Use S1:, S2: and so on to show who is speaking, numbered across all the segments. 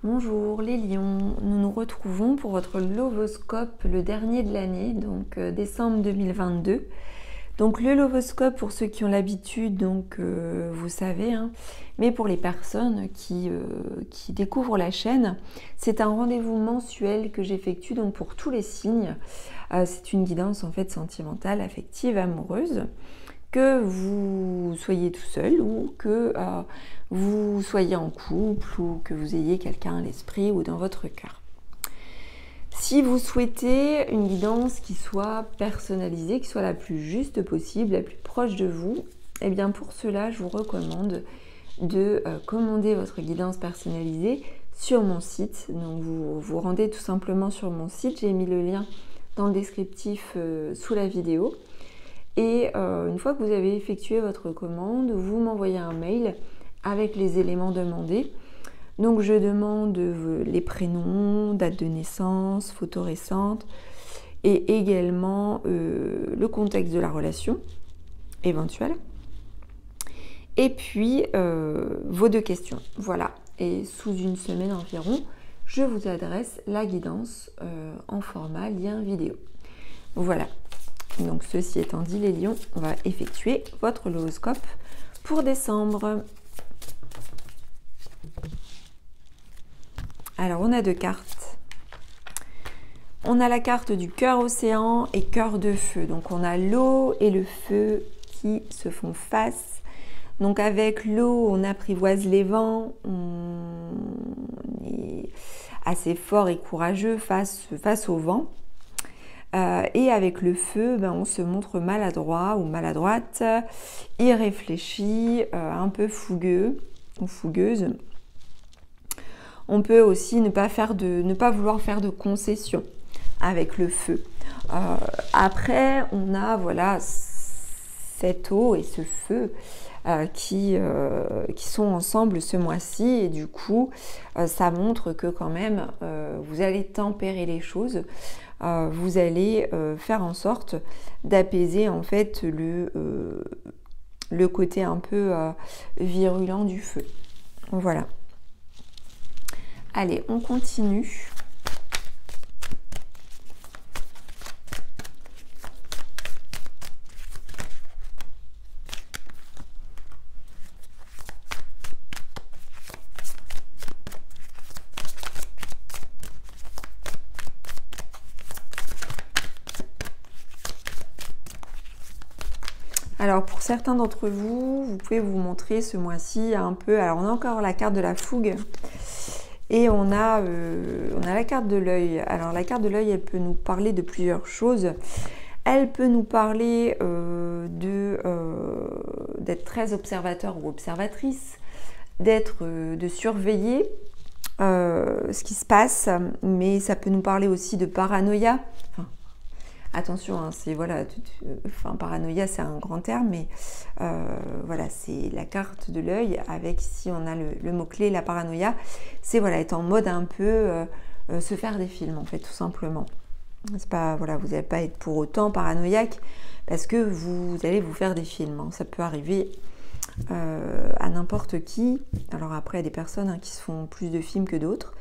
S1: Bonjour les lions, nous nous retrouvons pour votre Lovoscope, le dernier de l'année, donc décembre 2022. Donc le Lovoscope, pour ceux qui ont l'habitude, donc vous savez, hein, mais pour les personnes qui découvrent la chaîne, c'est un rendez-vous mensuel que j'effectue donc pour tous les signes. C'est une guidance en fait sentimentale, affective, amoureuse. Que vous soyez tout seul ou que vous soyez en couple ou que vous ayez quelqu'un à l'esprit ou dans votre cœur. Si vous souhaitez une guidance qui soit personnalisée, qui soit la plus juste possible, la plus proche de vous, eh bien pour cela, je vous recommande de commander votre guidance personnalisée sur mon site. Donc vous vous rendez tout simplement sur mon site, j'ai mis le lien dans le descriptif sous la vidéo. Et une fois que vous avez effectué votre commande, vous m'envoyez un mail avec les éléments demandés. Donc je demande les prénoms, date de naissance, photos récentes et également le contexte de la relation éventuelle. Et puis vos deux questions. Voilà. Et sous une semaine environ, je vous adresse la guidance en format lien vidéo. Voilà. Donc ceci étant dit les lions, on va effectuer votre Lovoscope pour décembre. Alors on a deux cartes. On a la carte du cœur océan et cœur de feu. Donc on a l'eau et le feu qui se font face. Donc avec l'eau, on apprivoise les vents, on est assez fort et courageux face au vent. Et avec le feu, on se montre maladroit ou maladroite, irréfléchi, un peu fougueux ou fougueuse. On peut aussi ne pas vouloir faire de concessions avec le feu. Après, on a voilà cette eau et ce feu qui sont ensemble ce mois-ci et du coup, ça montre que quand même, vous allez tempérer les choses. Vous allez faire en sorte d'apaiser en fait le côté un peu virulent du feu. Voilà. Allez, on continue. Alors pour certains d'entre vous, vous pouvez vous montrer ce mois-ci un peu. Alors on a encore la carte de la fougue et on a la carte de l'œil. Alors la carte de l'œil, elle peut nous parler de plusieurs choses. Elle peut nous parler d'être très observateur ou observatrice, de surveiller ce qui se passe, mais ça peut nous parler aussi de paranoïa. Attention, hein, c'est voilà, paranoïa, c'est un grand terme, mais voilà, c'est la carte de l'œil avec ici on a le mot-clé, la paranoïa. C'est voilà, être en mode un peu se faire des films en fait, tout simplement. C'est pas voilà, vous n'allez pas être pour autant paranoïaque parce que vous allez vous faire des films. Hein. Ça peut arriver à n'importe qui. Alors après, il y a des personnes qui se font plus de films que d'autres,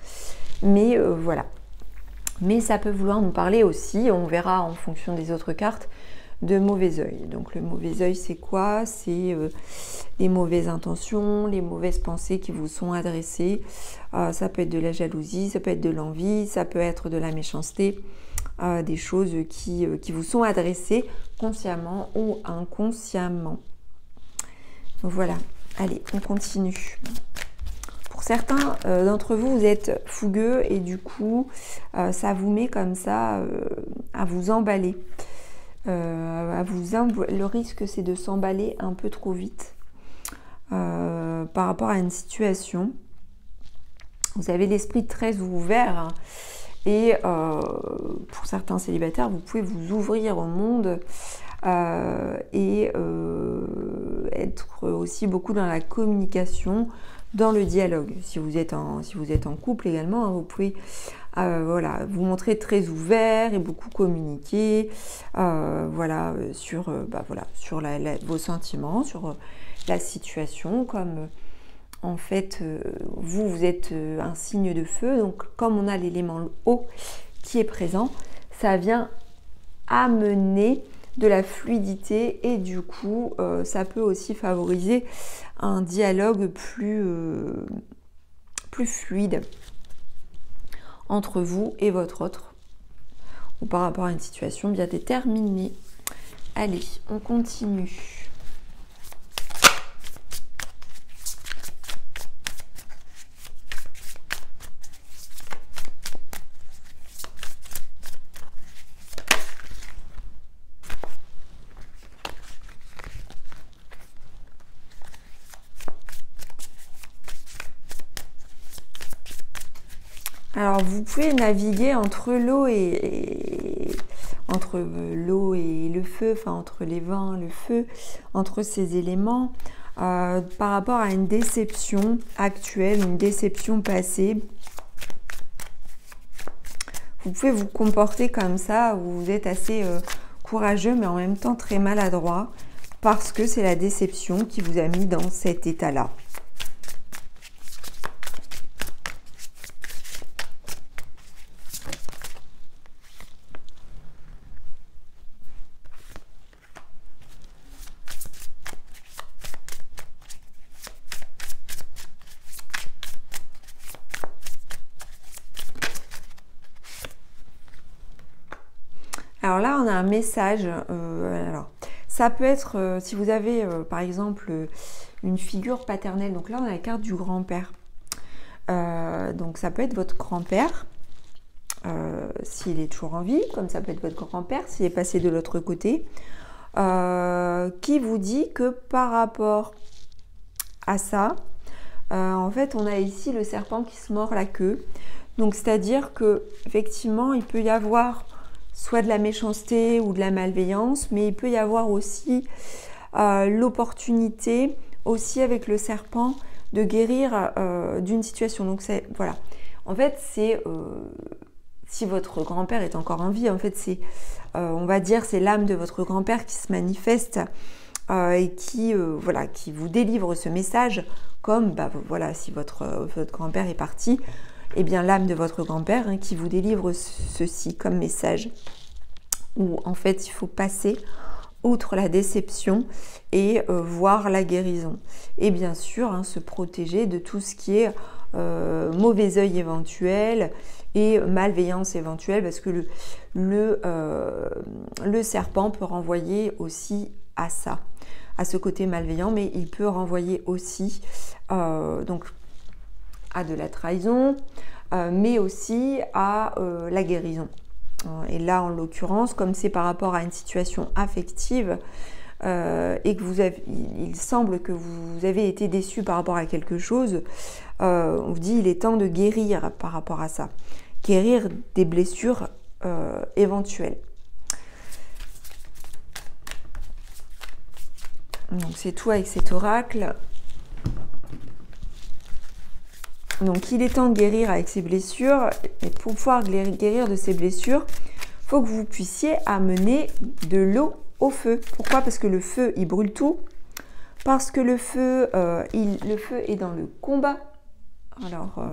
S1: mais voilà. Mais ça peut vouloir nous parler aussi, on verra en fonction des autres cartes, de mauvais œil. Donc le mauvais œil, c'est quoi? C'est les mauvaises intentions, les mauvaises pensées qui vous sont adressées. Ça peut être de la jalousie, ça peut être de l'envie, ça peut être de la méchanceté, des choses qui vous sont adressées consciemment ou inconsciemment. Voilà, allez, on continue. Certains d'entre vous, vous êtes fougueux et du coup, ça vous met comme ça à vous emballer. Le risque, c'est de s'emballer un peu trop vite par rapport à une situation. Vous avez l'esprit très ouvert hein, et pour certains célibataires, vous pouvez vous ouvrir au monde et être aussi beaucoup dans la communication, dans le dialogue. Si vous êtes en couple également, hein, vous pouvez voilà, vous montrer très ouvert et beaucoup communiquer voilà, sur vos sentiments, sur la situation, comme en fait, vous êtes un signe de feu, donc comme on a l'élément eau qui est présent, ça vient amener de la fluidité et du coup, ça peut aussi favoriser un dialogue plus fluide entre vous et votre autre, ou par rapport à une situation bien déterminée. Allez, on continue. Alors, vous pouvez naviguer entre l'eau et le feu, enfin entre les vents, le feu, entre ces éléments, par rapport à une déception actuelle, une déception passée. Vous pouvez vous comporter comme ça, où vous êtes assez courageux, mais en même temps très maladroit, parce que c'est la déception qui vous a mis dans cet état-là. Alors là, on a un message. Alors, ça peut être, si vous avez par exemple une figure paternelle. Donc là, on a la carte du grand-père. Donc ça peut être votre grand-père, s'il est toujours en vie, comme ça peut être votre grand-père, s'il est passé de l'autre côté, qui vous dit que par rapport à ça, en fait, on a ici le serpent qui se mord la queue. Donc c'est-à-dire que effectivement, il peut y avoir soit de la méchanceté ou de la malveillance, mais il peut y avoir aussi l'opportunité, aussi avec le serpent, de guérir d'une situation. Donc c'est, voilà. En fait, c'est, si votre grand-père est encore en vie, en fait, c'est, on va dire, c'est l'âme de votre grand-père qui se manifeste et qui, voilà, qui vous délivre ce message, comme, bah, voilà, si votre grand-père est parti, eh bien l'âme de votre grand-père qui vous délivre ceci comme message, où en fait il faut passer outre la déception et voir la guérison. Et bien sûr, se protéger de tout ce qui est mauvais œil éventuel et malveillance éventuelle, parce que le serpent peut renvoyer aussi à ça, à ce côté malveillant, mais il peut renvoyer aussi donc à de la trahison, mais aussi à la guérison. Et là, en l'occurrence, comme c'est par rapport à une situation affective et que il semble que vous avez été déçu par rapport à quelque chose, on vous dit il est temps de guérir par rapport à ça. Guérir des blessures éventuelles. Donc c'est tout avec cet oracle. Donc il est temps de guérir avec ces blessures, et pour pouvoir guérir de ces blessures, il faut que vous puissiez amener de l'eau au feu. Pourquoi? Parce que le feu, il brûle tout, parce que le feu est dans le combat. Alors,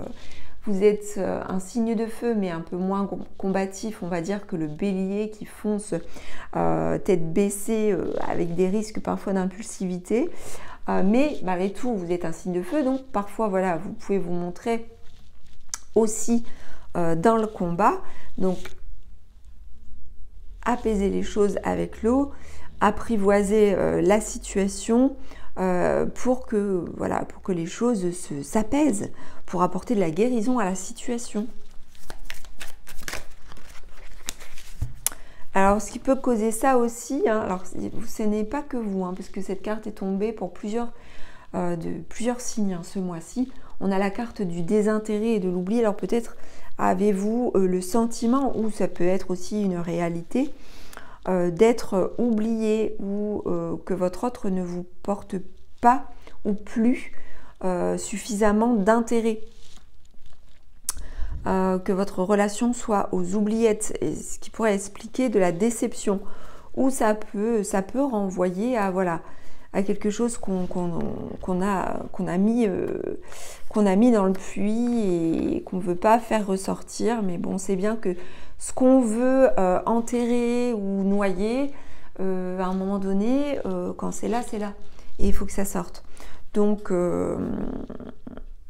S1: vous êtes un signe de feu, mais un peu moins combatif, on va dire, que le bélier qui fonce tête baissée, avec des risques parfois d'impulsivité. Mais malgré tout, vous êtes un signe de feu, donc parfois, voilà, vous pouvez vous montrer aussi dans le combat. Donc, apaiser les choses avec l'eau, apprivoiser la situation pour que les choses s'apaisent, pour apporter de la guérison à la situation. Alors, ce qui peut causer ça aussi, alors ce n'est pas que vous, parce que cette carte est tombée pour plusieurs signes ce mois-ci. On a la carte du désintérêt et de l'oubli. Alors peut-être avez-vous le sentiment, ou ça peut être aussi une réalité, d'être oublié, ou que votre autre ne vous porte pas ou plus suffisamment d'intérêt. Que votre relation soit aux oubliettes, et ce qui pourrait expliquer de la déception, ou ça peut renvoyer à à quelque chose qu'on a mis dans le puits et qu'on ne veut pas faire ressortir. Mais bon, c'est bien que ce qu'on veut enterrer ou noyer, à un moment donné, quand c'est là, c'est là. Et il faut que ça sorte. Donc, le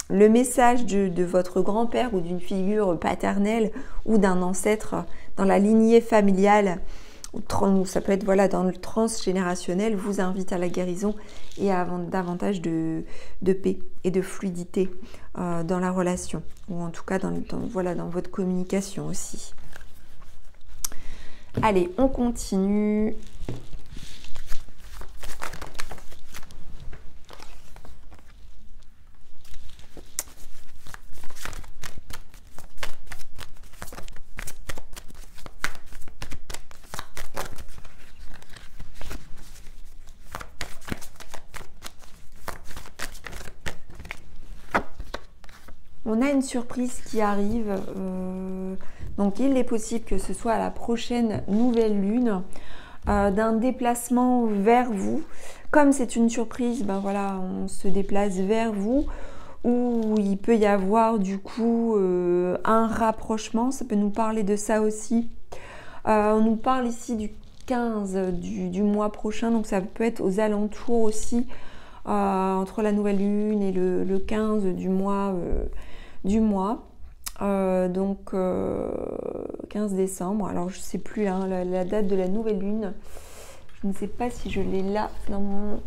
S1: message de votre grand-père ou d'une figure paternelle ou d'un ancêtre dans la lignée familiale, ça peut être voilà, dans le transgénérationnel, vous invite à la guérison et à davantage de paix et de fluidité dans la relation, ou en tout cas voilà, dans votre communication aussi. Allez, on continue. On a une surprise qui arrive, donc il est possible que ce soit à la prochaine nouvelle lune, d'un déplacement vers vous. Comme c'est une surprise, ben voilà, on se déplace vers vous, où il peut y avoir du coup un rapprochement, ça peut nous parler de ça aussi. On nous parle ici du 15 du mois prochain, donc ça peut être aux alentours aussi, entre la nouvelle lune et le 15 du mois. Donc 15 décembre, alors je ne sais plus hein, la date de la nouvelle lune, je ne sais pas si je l'ai là dans mon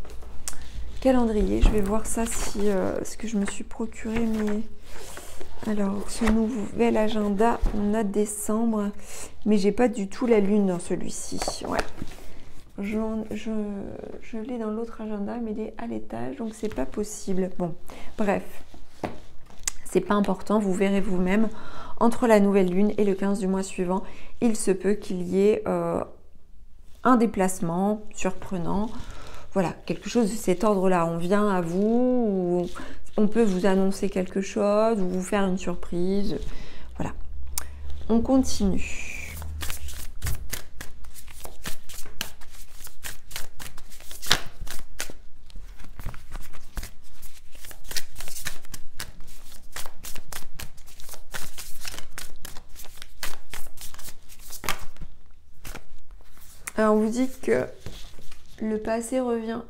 S1: calendrier, je vais voir ça si ce que je me suis procuré, mais alors ce nouvel agenda, on a décembre, mais j'ai pas du tout la lune dans celui-ci, ouais. Je l'ai dans l'autre agenda, mais il est à l'étage, donc c'est pas possible. Bon, bref. C'est pas important, vous verrez vous-même. Entre la nouvelle lune et le 15 du mois suivant, il se peut qu'il y ait un déplacement surprenant. Voilà, quelque chose de cet ordre-là. On vient à vous, ou on peut vous annoncer quelque chose, ou vous faire une surprise. Voilà. On continue. Alors on vous dit que le passé revient.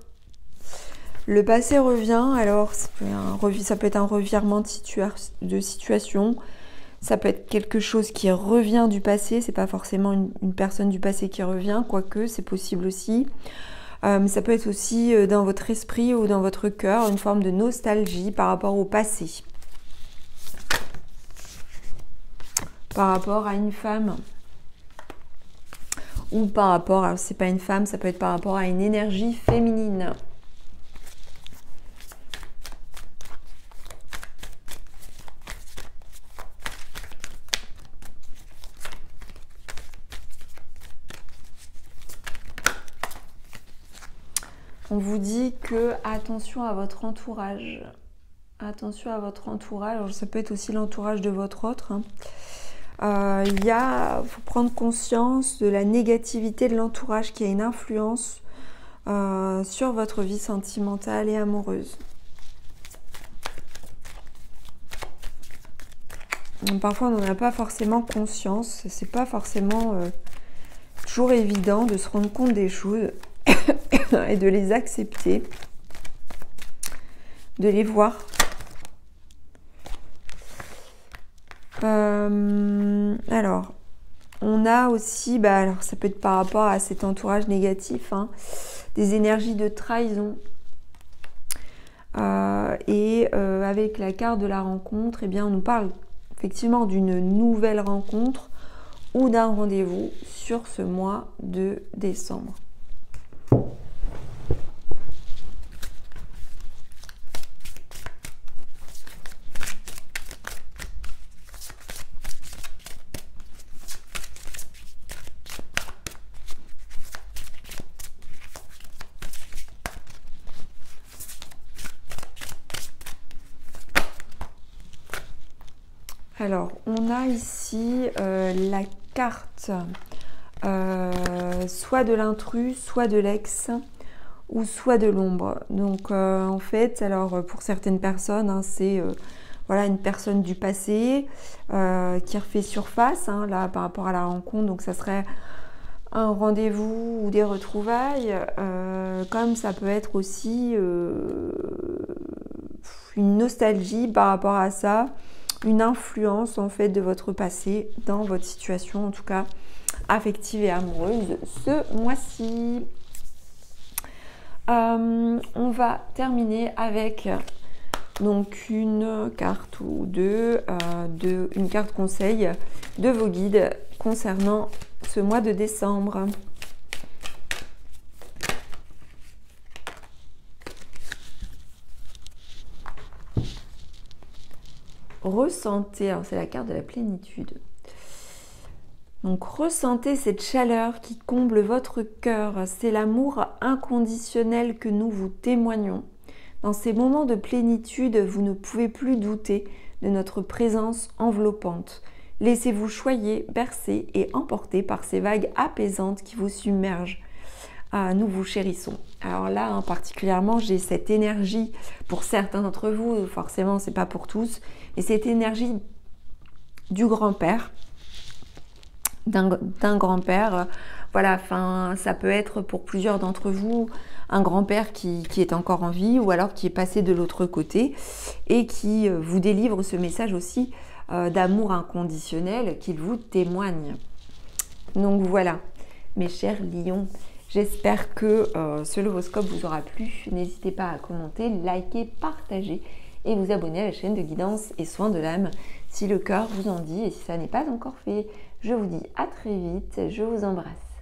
S1: Le passé revient, alors ça peut être un revirement de situation, ça peut être quelque chose qui revient du passé, c'est pas forcément une personne du passé qui revient, quoique c'est possible aussi. Ça peut être aussi dans votre esprit ou dans votre cœur, une forme de nostalgie par rapport au passé. Par rapport à une femme. Ou par rapport, alors c'est pas une femme, ça peut être par rapport à une énergie féminine. On vous dit que attention à votre entourage. Attention à votre entourage, alors, ça peut être aussi l'entourage de votre autre. Hein. Faut prendre conscience de la négativité de l'entourage qui a une influence sur votre vie sentimentale et amoureuse. Donc, parfois, on n'en a pas forcément conscience. C'est pas forcément toujours évident de se rendre compte des choses et de les accepter, de les voir. Alors, on a aussi, alors ça peut être par rapport à cet entourage négatif, hein, des énergies de trahison. Avec la carte de la rencontre, eh bien, on nous parle effectivement d'une nouvelle rencontre ou d'un rendez-vous sur ce mois de décembre. Alors, on a ici la carte soit de l'intrus, soit de l'ex, ou soit de l'ombre. Donc en fait, alors pour certaines personnes, hein, c'est voilà, une personne du passé qui refait surface, hein, là par rapport à la rencontre. Donc ça serait un rendez-vous ou des retrouvailles, comme ça peut être aussi une nostalgie par rapport à ça, une influence en fait de votre passé dans votre situation, en tout cas affective et amoureuse ce mois-ci. On va terminer avec donc une carte ou deux, une carte conseil de vos guides concernant ce mois de décembre. Ressentez, alors c'est la carte de la plénitude. Donc ressentez cette chaleur qui comble votre cœur. C'est l'amour inconditionnel que nous vous témoignons. Dans ces moments de plénitude, vous ne pouvez plus douter de notre présence enveloppante. Laissez-vous choyer, bercer et emporter par ces vagues apaisantes qui vous submergent. Nous vous chérissons. Alors là, hein, particulièrement, j'ai cette énergie pour certains d'entre vous, forcément, c'est pas pour tous, et cette énergie du grand-père, d'un grand-père. Voilà, enfin, ça peut être pour plusieurs d'entre vous un grand-père qui est encore en vie ou alors qui est passé de l'autre côté et qui vous délivre ce message aussi d'amour inconditionnel qu'il vous témoigne. Donc voilà, mes chers lions, j'espère que ce lovoscope vous aura plu. N'hésitez pas à commenter, liker, partager et vous abonner à la chaîne de guidance et soins de l'âme si le cœur vous en dit et si ça n'est pas encore fait. Je vous dis à très vite, je vous embrasse.